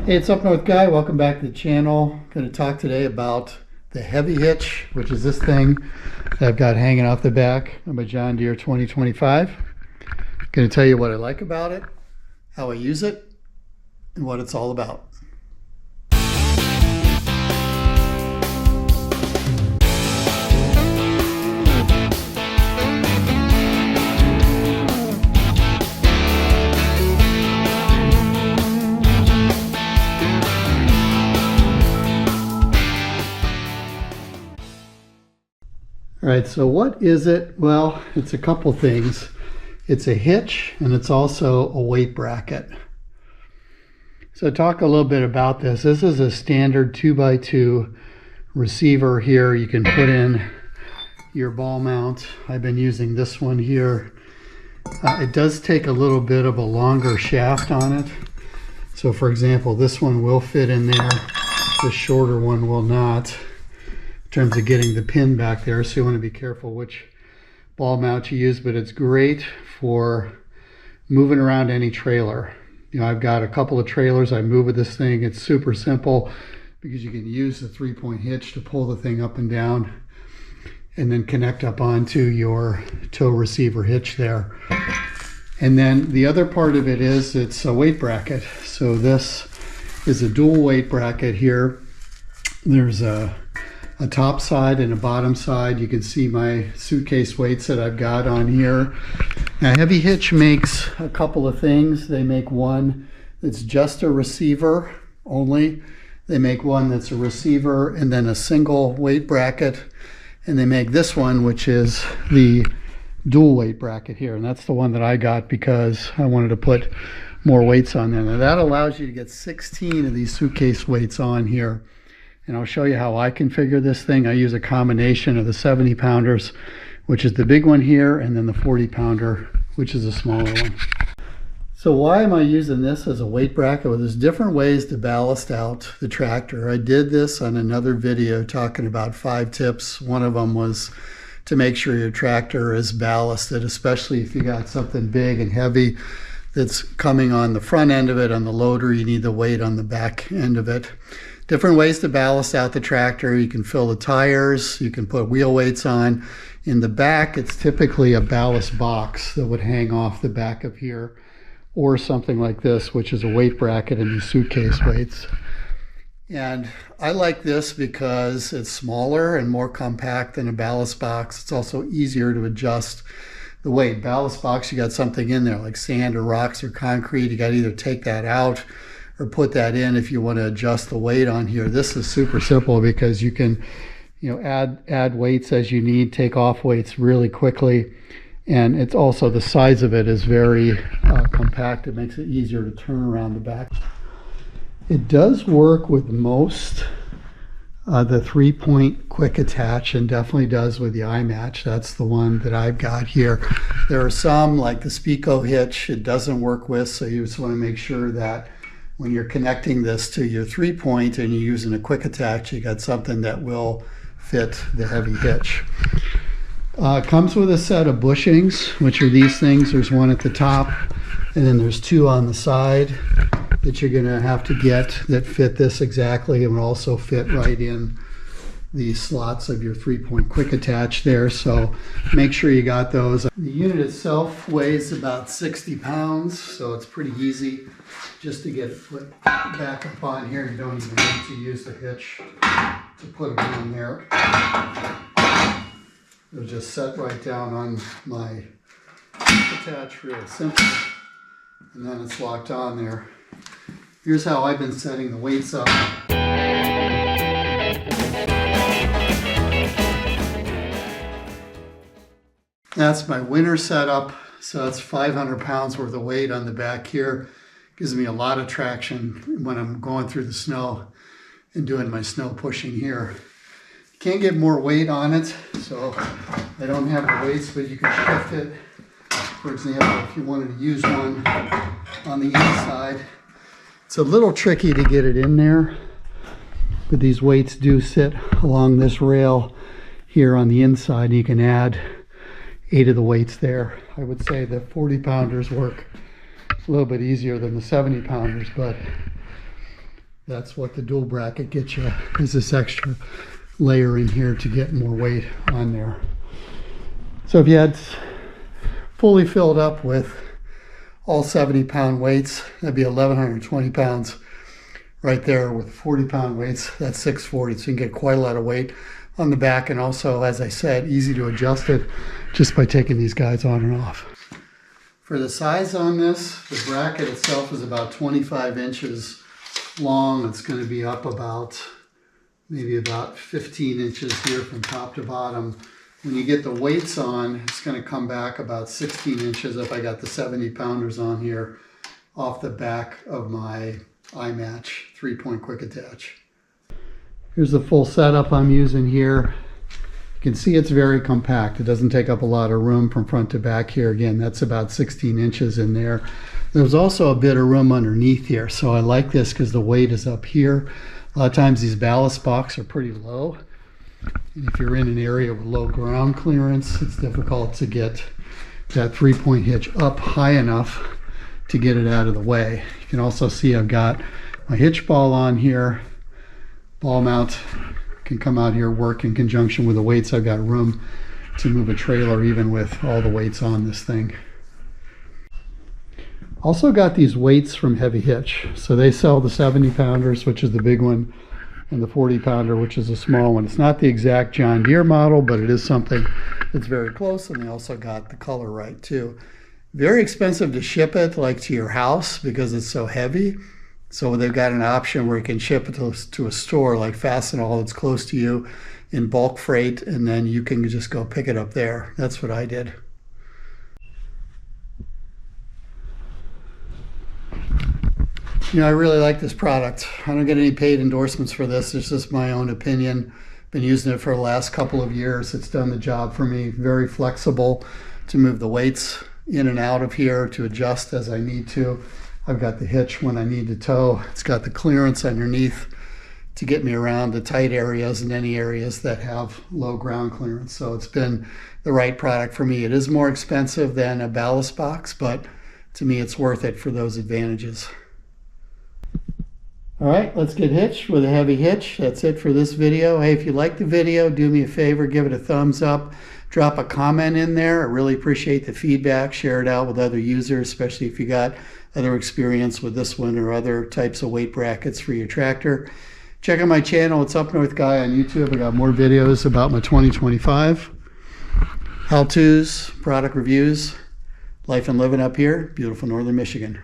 Hey, it's Up North Guy. Welcome back to the channel. Going to talk today about the Heavy Hitch, which is this thing that I've got hanging off the back of my John Deere 2025. Going to tell you what I like about it, how I use it, and what it's all about. All right, so what is it? Well, it's a couple things. It's a hitch and it's also a weight bracket. So talk a little bit about this. This is a standard 2x2 receiver here. You can put in your ball mount. I've been using this one here. It does take a little bit of a longer shaft on it. So for example, this one will fit in there. The shorter one will not, in terms of getting the pin back there. So you want to be careful which ball mount you use, but it's great for moving around any trailer. You know, I've got a couple of trailers I move with this thing. It's super simple because you can use the 3-point hitch to pull the thing up and down and then connect up onto your tow receiver hitch there. And then the other part of it is it's a weight bracket. So this is a dual weight bracket here. There's a top side and a bottom side. You can see my suitcase weights that I've got on here. Now Heavy Hitch makes a couple of things. They make one that's just a receiver only. They make one that's a receiver and then a single weight bracket. And they make this one, which is the dual weight bracket here. And that's the one that I got because I wanted to put more weights on there. Now that allows you to get 16 of these suitcase weights on here. And I'll show you how I configure this thing. I use a combination of the 70 pounders, which is the big one here, and then the 40 pounder, which is a smaller one. So why am I using this as a weight bracket? Well, there's different ways to ballast out the tractor. I did this on another video talking about 5 tips. One of them was to make sure your tractor is ballasted, especially if you got something big and heavy that's coming on the front end of it. On the loader, you need the weight on the back end of it. Different ways to ballast out the tractor. You can fill the tires, you can put wheel weights on. In the back, it's typically a ballast box that would hang off the back of here, or something like this, which is a weight bracket and these suitcase weights. And I like this because it's smaller and more compact than a ballast box. It's also easier to adjust the weight. Ballast box, you got something in there like sand or rocks or concrete. You got to either take that out or put that in if you want to adjust the weight on here. This is super simple because you can, add weights as you need, take off weights really quickly. And it's also, the size of it is very compact. It makes it easier to turn around the back. It does work with most the 3-point quick attach, and definitely does with the iMatch. That's the one that I've got here. There are some like the Speco hitch it doesn't work with, so you just want to make sure that when you're connecting this to your 3-point and you're using a quick attach, you got something that will fit the Heavy Hitch. Comes with a set of bushings, which are these things. There's one at the top, and then there's 2 on the side that you're going to have to get that fit this exactly, and will also fit right in the slots of your 3-point quick attach there. So make sure you got those. The unit itself weighs about 60 pounds, so it's pretty easy just to get it put back up on here. You don't even need to use the hitch to put it on there. It'll just set right down on my attach, real simple, and then it's locked on there. Here's how I've been setting the weights up. That's my winter setup, so that's 500 pounds worth of weight on the back here. Gives me a lot of traction when I'm going through the snow and doing my snow pushing here. Can't get more weight on it, so I don't have the weights, but you can shift it. For example, if you wanted to use one on the inside. It's a little tricky to get it in there, but these weights do sit along this rail here on the inside. You can add 8 of the weights there. I would say the 40 pounders work a little bit easier than the 70 pounders, but That's what the dual bracket gets you, is this extra layer in here to get more weight on there. So if you had fully filled up with all 70-pound weights, that'd be 1,120 pounds right there. With 40-pound weights, that's 640. So you can get quite a lot of weight on the back, and also, as I said, easy to adjust it just by taking these guys on and off. For the size on this, the bracket itself is about 25 inches long. It's going to be up about maybe about 15 inches here from top to bottom. When you get the weights on, it's going to come back about 16 inches if I got the 70-pounders on here off the back of my iMatch 3-point quick attach. Here's the full setup I'm using here. You can see it's very compact. It doesn't take up a lot of room from front to back here. Again, that's about 16 inches in there. There's also a bit of room underneath here, so I like this because the weight is up here. A lot of times these ballast boxes are pretty low. And if you're in an area with low ground clearance, it's difficult to get that 3-point hitch up high enough to get it out of the way. You can also see I've got my hitch ball on here. Ball mount can come out here, work in conjunction with the weights. I've got room to move a trailer even with all the weights on this thing. Also got these weights from Heavy Hitch. So they sell the 70-pounders, which is the big one, and the 40-pounder, which is a small one. It's not the exact John Deere model, but it is something that's very close, and they also got the color right too. Very expensive to ship it, like to your house, because it's so heavy. So they've got an option where you can ship it to a store like Fastenal that's close to you in bulk freight, and then you can just go pick it up there. That's what I did. You know, I really like this product. I don't get any paid endorsements for this. It's just my own opinion. Been using it for the last couple of years. It's done the job for me. Very flexible to move the weights in and out of here, to adjust as I need to. I've got the hitch when I need to tow. It's got the clearance underneath to get me around the tight areas and any areas that have low ground clearance. So it's been the right product for me. It is more expensive than a ballast box, but to me it's worth it for those advantages. All right, let's get hitched with a Heavy Hitch. That's it for this video. Hey, if you like the video, do me a favor, give it a thumbs up. Drop a comment in there. I really appreciate the feedback. Share it out with other users, especially if you got other experience with this one or other types of weight brackets for your tractor. Check out my channel. It's Up North Guy on YouTube. I got more videos about my 2025 how-tos, product reviews, life and living up here, beautiful northern Michigan.